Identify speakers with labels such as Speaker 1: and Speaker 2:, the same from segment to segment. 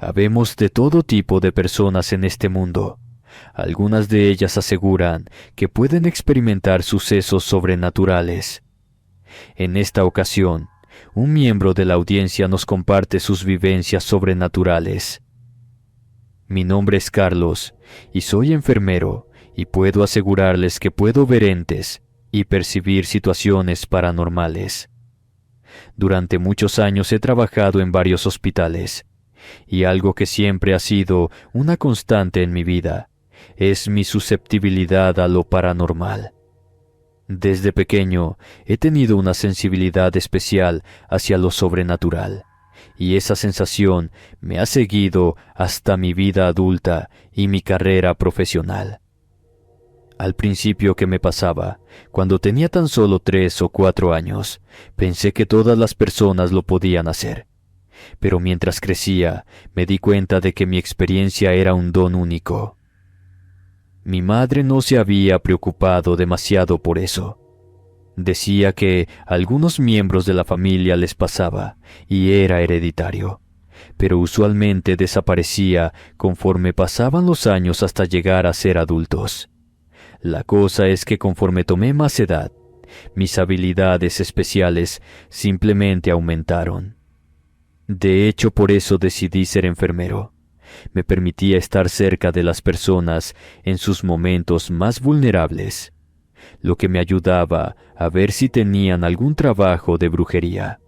Speaker 1: Habemos de todo tipo de personas en este mundo. Algunas de ellas aseguran que pueden experimentar sucesos sobrenaturales. En esta ocasión, un miembro de la audiencia nos comparte sus vivencias sobrenaturales. Mi nombre es Carlos y soy enfermero y puedo asegurarles que puedo ver entes y percibir situaciones paranormales. Durante muchos años he trabajado en varios hospitales y algo que siempre ha sido una constante en mi vida es mi susceptibilidad a lo paranormal. Desde pequeño he tenido una sensibilidad especial hacia lo sobrenatural, y esa sensación me ha seguido hasta mi vida adulta y mi carrera profesional. Al principio, ¿qué me pasaba? Cuando tenía tan solo 3 o 4 años, pensé que todas las personas lo podían hacer. Pero mientras crecía, me di cuenta de que mi experiencia era un don único. Mi madre no se había preocupado demasiado por eso. Decía que a algunos miembros de la familia les pasaba y era hereditario, pero usualmente desaparecía conforme pasaban los años hasta llegar a ser adultos. La cosa es que conforme tomé más edad, mis habilidades especiales simplemente aumentaron. De hecho, por eso decidí ser enfermero. Me permitía estar cerca de las personas en sus momentos más vulnerables, lo que me ayudaba a ver si tenían algún trabajo de brujería,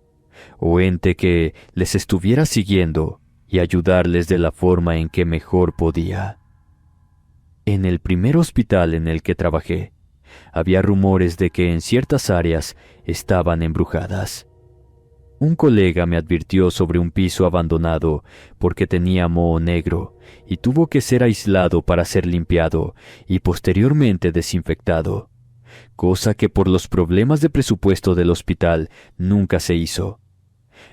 Speaker 1: o ente que les estuviera siguiendo y ayudarles de la forma en que mejor podía. En el primer hospital en el que trabajé, había rumores de que en ciertas áreas estaban embrujadas. Un colega me advirtió sobre un piso abandonado porque tenía moho negro y tuvo que ser aislado para ser limpiado y posteriormente desinfectado, cosa que por los problemas de presupuesto del hospital nunca se hizo.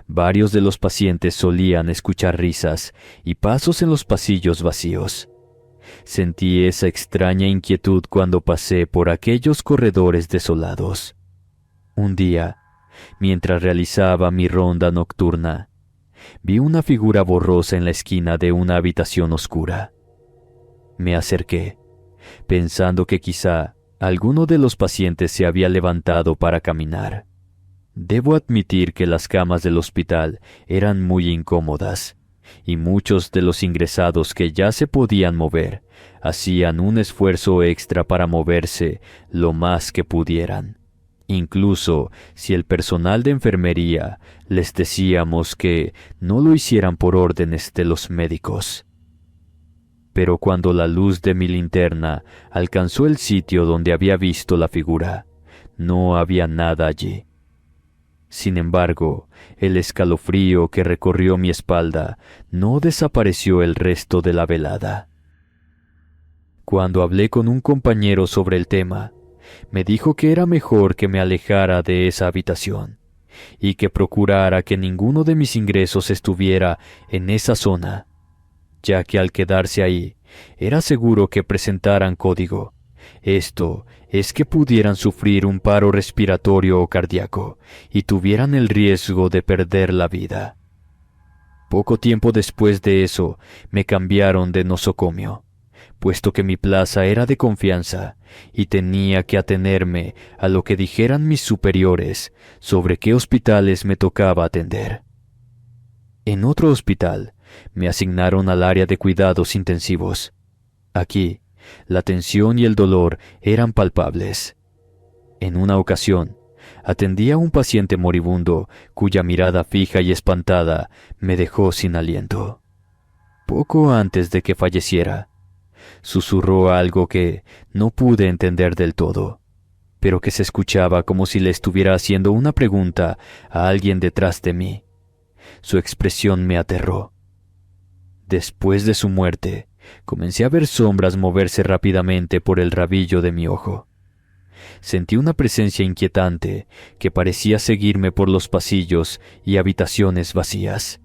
Speaker 1: Varios de los pacientes solían escuchar risas y pasos en los pasillos vacíos. Sentí esa extraña inquietud cuando pasé por aquellos corredores desolados. Un día, mientras realizaba mi ronda nocturna, vi una figura borrosa en la esquina de una habitación oscura. Me acerqué, pensando que quizá alguno de los pacientes se había levantado para caminar. Debo admitir que las camas del hospital eran muy incómodas, y muchos de los ingresados que ya se podían mover hacían un esfuerzo extra para moverse lo más que pudieran. Incluso si el personal de enfermería les decíamos que no lo hicieran por órdenes de los médicos. Pero cuando la luz de mi linterna alcanzó el sitio donde había visto la figura, no había nada allí. Sin embargo, el escalofrío que recorrió mi espalda no desapareció el resto de la velada. Cuando hablé con un compañero sobre el tema, me dijo que era mejor que me alejara de esa habitación y que procurara que ninguno de mis ingresos estuviera en esa zona, ya que al quedarse ahí era seguro que presentaran código. Esto es que pudieran sufrir un paro respiratorio o cardíaco y tuvieran el riesgo de perder la vida. Poco tiempo después de eso me cambiaron de nosocomio, puesto que mi plaza era de confianza y tenía que atenerme a lo que dijeran mis superiores sobre qué hospitales me tocaba atender. En otro hospital me asignaron al área de cuidados intensivos. Aquí, la tensión y el dolor eran palpables. En una ocasión, atendí a un paciente moribundo cuya mirada fija y espantada me dejó sin aliento. Poco antes de que falleciera, susurró algo que no pude entender del todo, pero que se escuchaba como si le estuviera haciendo una pregunta a alguien detrás de mí. Su expresión me aterró. Después de su muerte, comencé a ver sombras moverse rápidamente por el rabillo de mi ojo. Sentí una presencia inquietante que parecía seguirme por los pasillos y habitaciones vacías.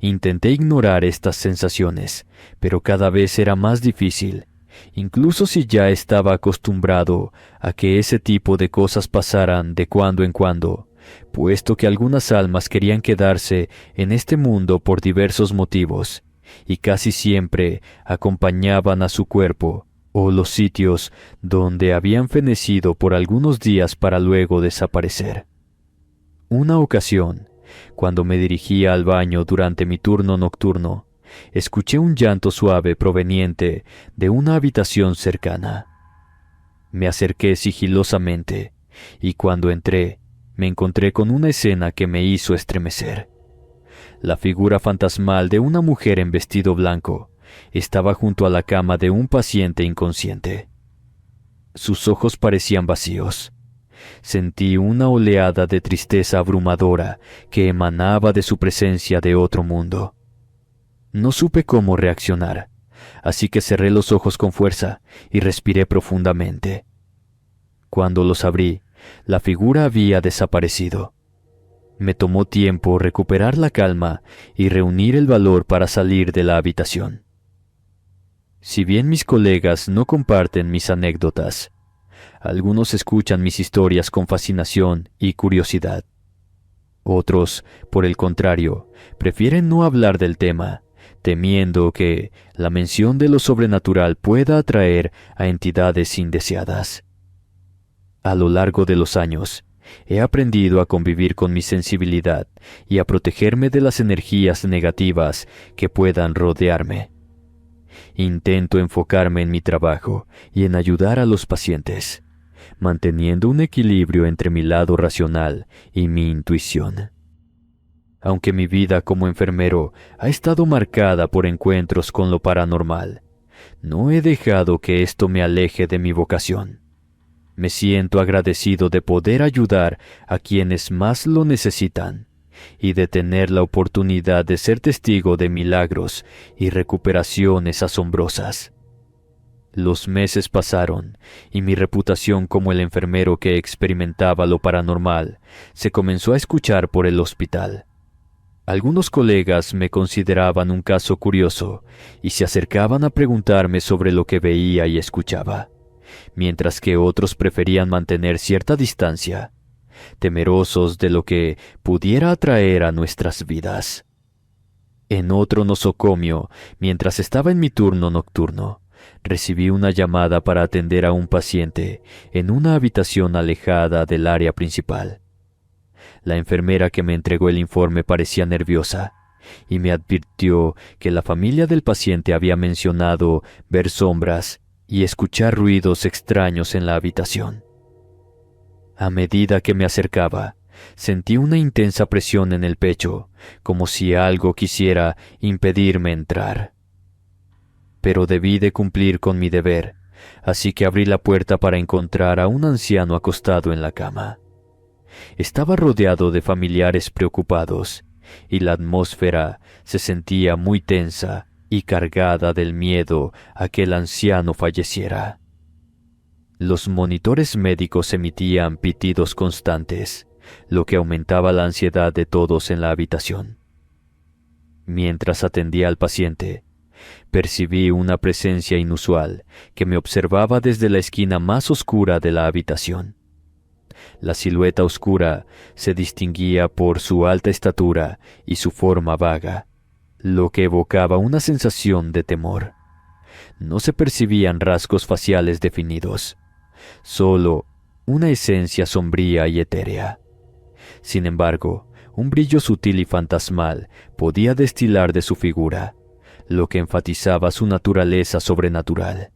Speaker 1: Intenté ignorar estas sensaciones, pero cada vez era más difícil, incluso si ya estaba acostumbrado a que ese tipo de cosas pasaran de cuando en cuando, puesto que algunas almas querían quedarse en este mundo por diversos motivos, y casi siempre acompañaban a su cuerpo o los sitios donde habían fenecido por algunos días para luego desaparecer. Una ocasión, cuando me dirigía al baño durante mi turno nocturno, escuché un llanto suave proveniente de una habitación cercana. Me acerqué sigilosamente y cuando entré, me encontré con una escena que me hizo estremecer. La figura fantasmal de una mujer en vestido blanco estaba junto a la cama de un paciente inconsciente. Sus ojos parecían vacíos. Sentí una oleada de tristeza abrumadora que emanaba de su presencia de otro mundo. No supe cómo reaccionar, así que cerré los ojos con fuerza y respiré profundamente. Cuando los abrí, la figura había desaparecido. Me tomó tiempo recuperar la calma y reunir el valor para salir de la habitación. Si bien mis colegas no comparten mis anécdotas, algunos escuchan mis historias con fascinación y curiosidad. Otros, por el contrario, prefieren no hablar del tema, temiendo que la mención de lo sobrenatural pueda atraer a entidades indeseadas. A lo largo de los años, he aprendido a convivir con mi sensibilidad y a protegerme de las energías negativas que puedan rodearme. Intento enfocarme en mi trabajo y en ayudar a los pacientes, manteniendo un equilibrio entre mi lado racional y mi intuición. Aunque mi vida como enfermero ha estado marcada por encuentros con lo paranormal, no he dejado que esto me aleje de mi vocación. Me siento agradecido de poder ayudar a quienes más lo necesitan y de tener la oportunidad de ser testigo de milagros y recuperaciones asombrosas. Los meses pasaron y mi reputación como el enfermero que experimentaba lo paranormal se comenzó a escuchar por el hospital. Algunos colegas me consideraban un caso curioso y se acercaban a preguntarme sobre lo que veía y escuchaba, mientras que otros preferían mantener cierta distancia, temerosos de lo que pudiera atraer a nuestras vidas. En otro nosocomio, mientras estaba en mi turno nocturno, recibí una llamada para atender a un paciente en una habitación alejada del área principal. La enfermera que me entregó el informe parecía nerviosa y me advirtió que la familia del paciente había mencionado ver sombras y escuchar ruidos extraños en la habitación. A medida que me acercaba, sentí una intensa presión en el pecho, como si algo quisiera impedirme entrar. Pero debí de cumplir con mi deber, así que abrí la puerta para encontrar a un anciano acostado en la cama. Estaba rodeado de familiares preocupados, y la atmósfera se sentía muy tensa y cargada del miedo a que el anciano falleciera. Los monitores médicos emitían pitidos constantes, lo que aumentaba la ansiedad de todos en la habitación. Mientras atendía al paciente, percibí una presencia inusual que me observaba desde la esquina más oscura de la habitación. La silueta oscura se distinguía por su alta estatura y su forma vaga, lo que evocaba una sensación de temor. No se percibían rasgos faciales definidos, solo una esencia sombría y etérea. Sin embargo, un brillo sutil y fantasmal podía destilar de su figura, lo que enfatizaba su naturaleza sobrenatural.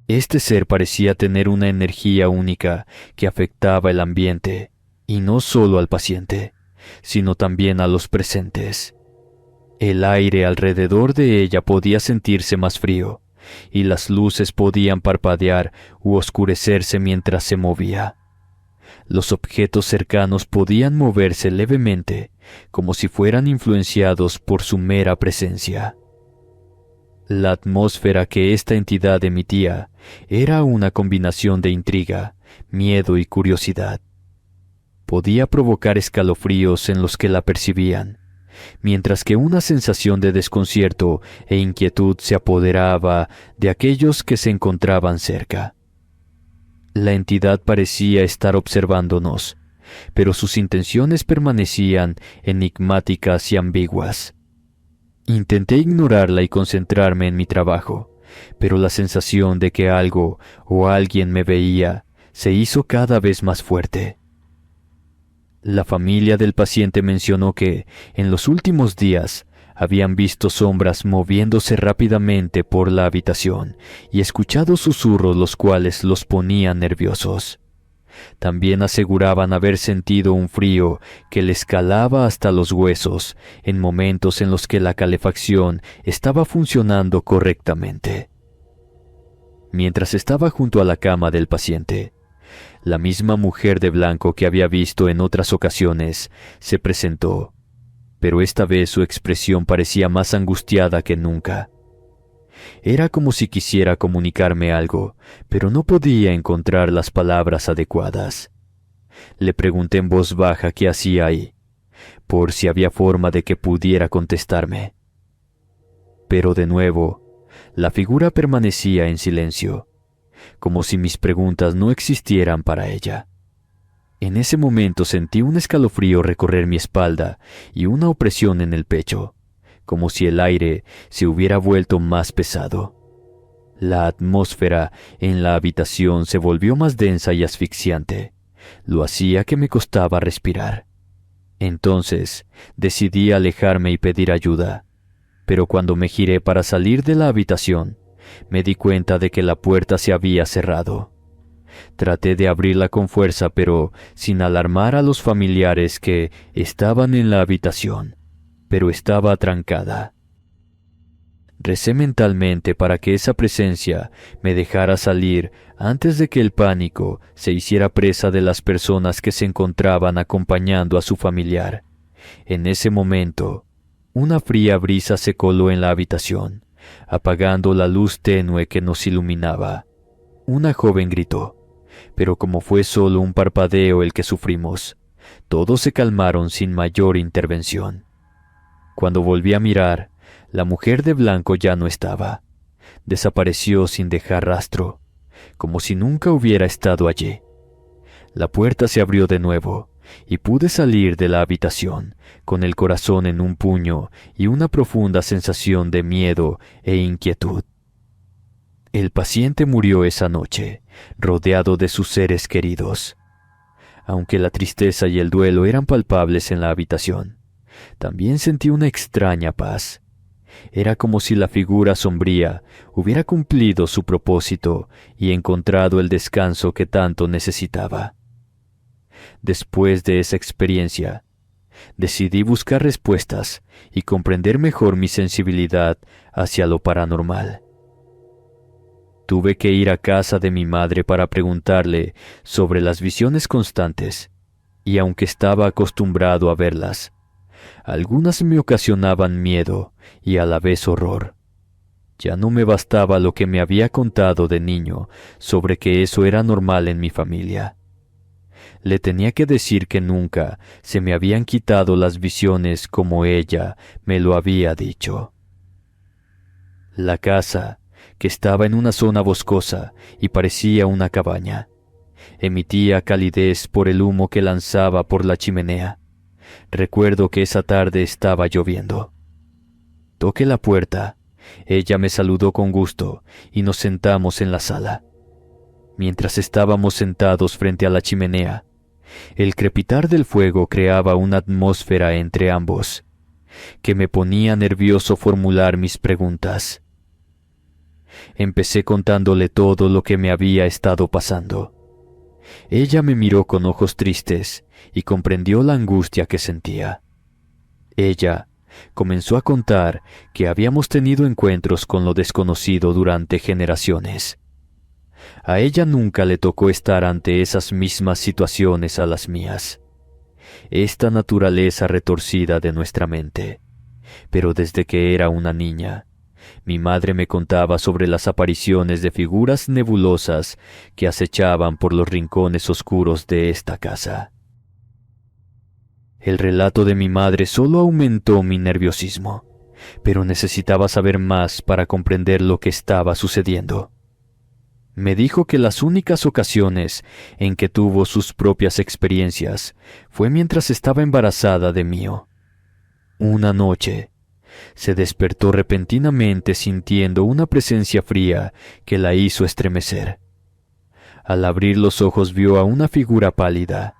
Speaker 1: Este ser parecía tener una energía única que afectaba el ambiente, y no solo al paciente, sino también a los presentes. El aire alrededor de ella podía sentirse más frío, y las luces podían parpadear u oscurecerse mientras se movía. Los objetos cercanos podían moverse levemente, como si fueran influenciados por su mera presencia. La atmósfera que esta entidad emitía era una combinación de intriga, miedo y curiosidad. Podía provocar escalofríos en los que la percibían, mientras que una sensación de desconcierto e inquietud se apoderaba de aquellos que se encontraban cerca. La entidad parecía estar observándonos, pero sus intenciones permanecían enigmáticas y ambiguas. Intenté ignorarla y concentrarme en mi trabajo, pero la sensación de que algo o alguien me veía se hizo cada vez más fuerte. La familia del paciente mencionó que, en los últimos días, habían visto sombras moviéndose rápidamente por la habitación y escuchado susurros los cuales los ponían nerviosos. También aseguraban haber sentido un frío que les calaba hasta los huesos en momentos en los que la calefacción estaba funcionando correctamente. Mientras estaba junto a la cama del paciente, la misma mujer de blanco que había visto en otras ocasiones se presentó, pero esta vez su expresión parecía más angustiada que nunca. Era como si quisiera comunicarme algo, pero no podía encontrar las palabras adecuadas. Le pregunté en voz baja qué hacía ahí, por si había forma de que pudiera contestarme. Pero de nuevo, la figura permanecía en silencio, como si mis preguntas no existieran para ella. En ese momento sentí un escalofrío recorrer mi espalda y una opresión en el pecho, como si el aire se hubiera vuelto más pesado. La atmósfera en la habitación se volvió más densa y asfixiante. Lo hacía que me costaba respirar. Entonces decidí alejarme y pedir ayuda, pero cuando me giré para salir de la habitación, me di cuenta de que la puerta se había cerrado. Traté de abrirla con fuerza, pero sin alarmar a los familiares que estaban en la habitación, pero estaba atrancada. Recé mentalmente para que esa presencia me dejara salir antes de que el pánico se hiciera presa de las personas que se encontraban acompañando a su familiar. En ese momento, una fría brisa se coló en la habitación, apagando la luz tenue que nos iluminaba. Una joven gritó, pero como fue solo un parpadeo el que sufrimos, todos se calmaron sin mayor intervención. Cuando volví a mirar, la mujer de blanco ya no estaba. Desapareció sin dejar rastro, como si nunca hubiera estado allí. La puerta se abrió de nuevo y pude salir de la habitación con el corazón en un puño y una profunda sensación de miedo e inquietud. El paciente murió esa noche, rodeado de sus seres queridos. Aunque la tristeza y el duelo eran palpables en la habitación, también sentí una extraña paz. Era como si la figura sombría hubiera cumplido su propósito y encontrado el descanso que tanto necesitaba. Después de esa experiencia, decidí buscar respuestas y comprender mejor mi sensibilidad hacia lo paranormal. Tuve que ir a casa de mi madre para preguntarle sobre las visiones constantes, y aunque estaba acostumbrado a verlas, algunas me ocasionaban miedo y a la vez horror. Ya no me bastaba lo que me había contado de niño sobre que eso era normal en mi familia. Le tenía que decir que nunca se me habían quitado las visiones como ella me lo había dicho. La casa, que estaba en una zona boscosa y parecía una cabaña, emitía calidez por el humo que lanzaba por la chimenea. Recuerdo que esa tarde estaba lloviendo. Toqué la puerta, ella me saludó con gusto y nos sentamos en la sala. Mientras estábamos sentados frente a la chimenea, el crepitar del fuego creaba una atmósfera entre ambos, que me ponía nervioso formular mis preguntas. Empecé contándole todo lo que me había estado pasando. Ella me miró con ojos tristes y comprendió la angustia que sentía. Ella comenzó a contar que habíamos tenido encuentros con lo desconocido durante generaciones. A ella nunca le tocó estar ante esas mismas situaciones a las mías. Esta naturaleza retorcida de nuestra mente. Pero desde que era una niña, mi madre me contaba sobre las apariciones de figuras nebulosas que acechaban por los rincones oscuros de esta casa. El relato de mi madre solo aumentó mi nerviosismo, pero necesitaba saber más para comprender lo que estaba sucediendo. Me dijo que las únicas ocasiones en que tuvo sus propias experiencias fue mientras estaba embarazada de Mio. Una noche, se despertó repentinamente sintiendo una presencia fría que la hizo estremecer. Al abrir los ojos vio a una figura pálida,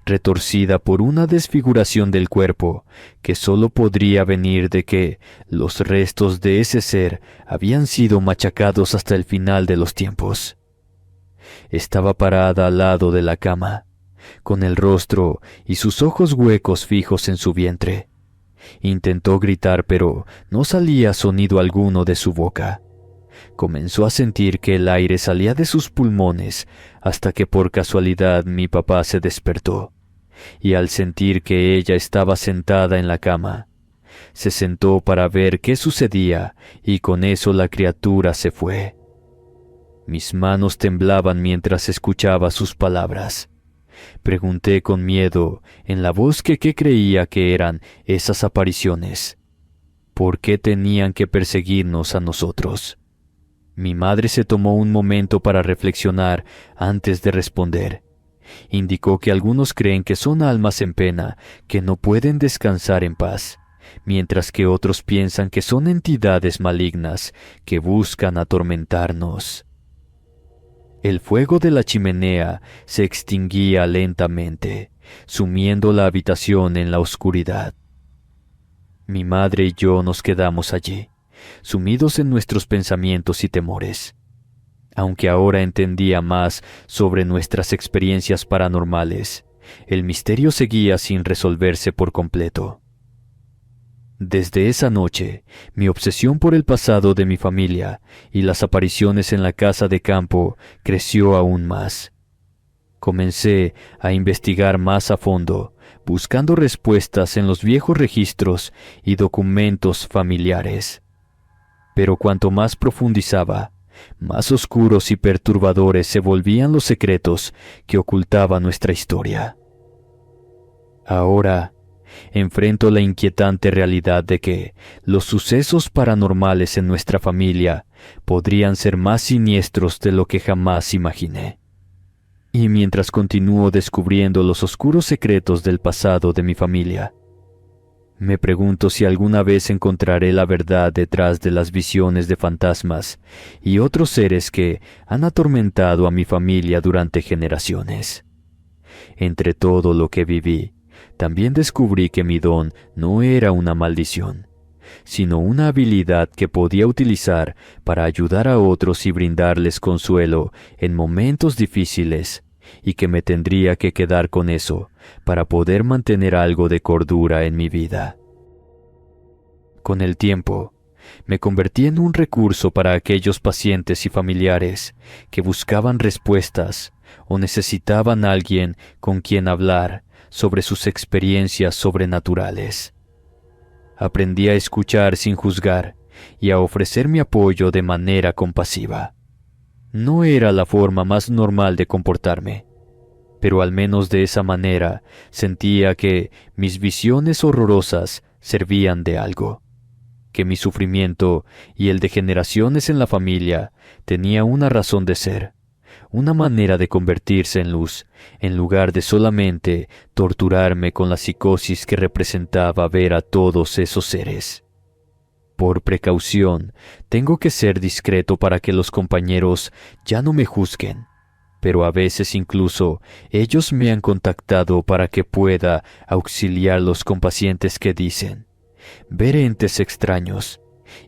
Speaker 1: retorcida por una desfiguración del cuerpo que sólo podría venir de que los restos de ese ser habían sido machacados hasta el final de los tiempos. Estaba parada al lado de la cama, con el rostro y sus ojos huecos fijos en su vientre. Intentó gritar, pero no salía sonido alguno de su boca. Comenzó a sentir que el aire salía de sus pulmones hasta que por casualidad mi papá se despertó, y al sentir que ella estaba sentada en la cama, se sentó para ver qué sucedía y con eso la criatura se fue. Mis manos temblaban mientras escuchaba sus palabras. Pregunté con miedo en la voz que qué creía que eran esas apariciones. ¿Por qué tenían que perseguirnos a nosotros? Mi madre se tomó un momento para reflexionar antes de responder. Indicó que algunos creen que son almas en pena que no pueden descansar en paz, mientras que otros piensan que son entidades malignas que buscan atormentarnos. El fuego de la chimenea se extinguía lentamente, sumiendo la habitación en la oscuridad. Mi madre y yo nos quedamos allí, sumidos en nuestros pensamientos y temores. Aunque ahora entendía más sobre nuestras experiencias paranormales, el misterio seguía sin resolverse por completo. Desde esa noche, mi obsesión por el pasado de mi familia y las apariciones en la casa de campo creció aún más. Comencé a investigar más a fondo, buscando respuestas en los viejos registros y documentos familiares. Pero cuanto más profundizaba, más oscuros y perturbadores se volvían los secretos que ocultaba nuestra historia. Ahora, enfrento la inquietante realidad de que los sucesos paranormales en nuestra familia podrían ser más siniestros de lo que jamás imaginé. Y mientras continúo descubriendo los oscuros secretos del pasado de mi familia, me pregunto si alguna vez encontraré la verdad detrás de las visiones de fantasmas y otros seres que han atormentado a mi familia durante generaciones. Entre todo lo que viví, también descubrí que mi don no era una maldición, sino una habilidad que podía utilizar para ayudar a otros y brindarles consuelo en momentos difíciles, y que me tendría que quedar con eso para poder mantener algo de cordura en mi vida. Con el tiempo, me convertí en un recurso para aquellos pacientes y familiares que buscaban respuestas o necesitaban a alguien con quien hablar sobre sus experiencias sobrenaturales. Aprendí a escuchar sin juzgar y a ofrecer mi apoyo de manera compasiva. No era la forma más normal de comportarme, pero al menos de esa manera sentía que mis visiones horrorosas servían de algo, que mi sufrimiento y el de generaciones en la familia tenía una razón de ser, una manera de convertirse en luz, en lugar de solamente torturarme con la psicosis que representaba ver a todos esos seres. Por precaución, tengo que ser discreto para que los compañeros ya no me juzguen, pero a veces incluso ellos me han contactado para que pueda auxiliarlos con pacientes que dicen ver entes extraños,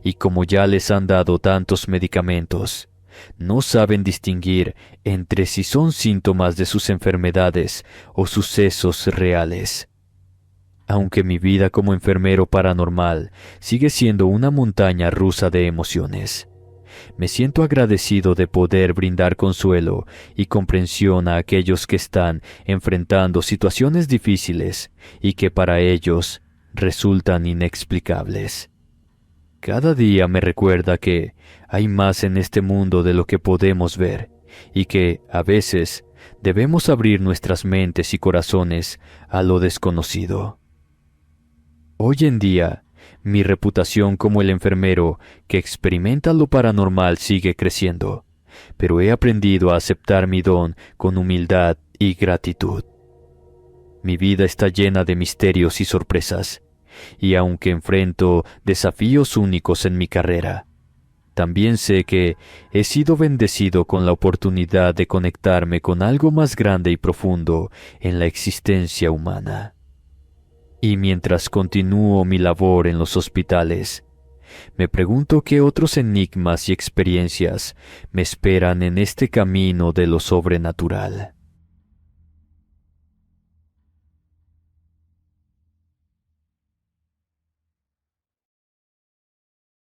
Speaker 1: y como ya les han dado tantos medicamentos, no saben distinguir entre si son síntomas de sus enfermedades o sucesos reales. Aunque mi vida como enfermero paranormal sigue siendo una montaña rusa de emociones, me siento agradecido de poder brindar consuelo y comprensión a aquellos que están enfrentando situaciones difíciles y que para ellos resultan inexplicables. Cada día me recuerda que hay más en este mundo de lo que podemos ver y que, a veces, debemos abrir nuestras mentes y corazones a lo desconocido. Hoy en día, mi reputación como el enfermero que experimenta lo paranormal sigue creciendo, pero he aprendido a aceptar mi don con humildad y gratitud. Mi vida está llena de misterios y sorpresas, y aunque enfrento desafíos únicos en mi carrera, también sé que he sido bendecido con la oportunidad de conectarme con algo más grande y profundo en la existencia humana. Y mientras continúo mi labor en los hospitales, me pregunto qué otros enigmas y experiencias me esperan en este camino de lo sobrenatural.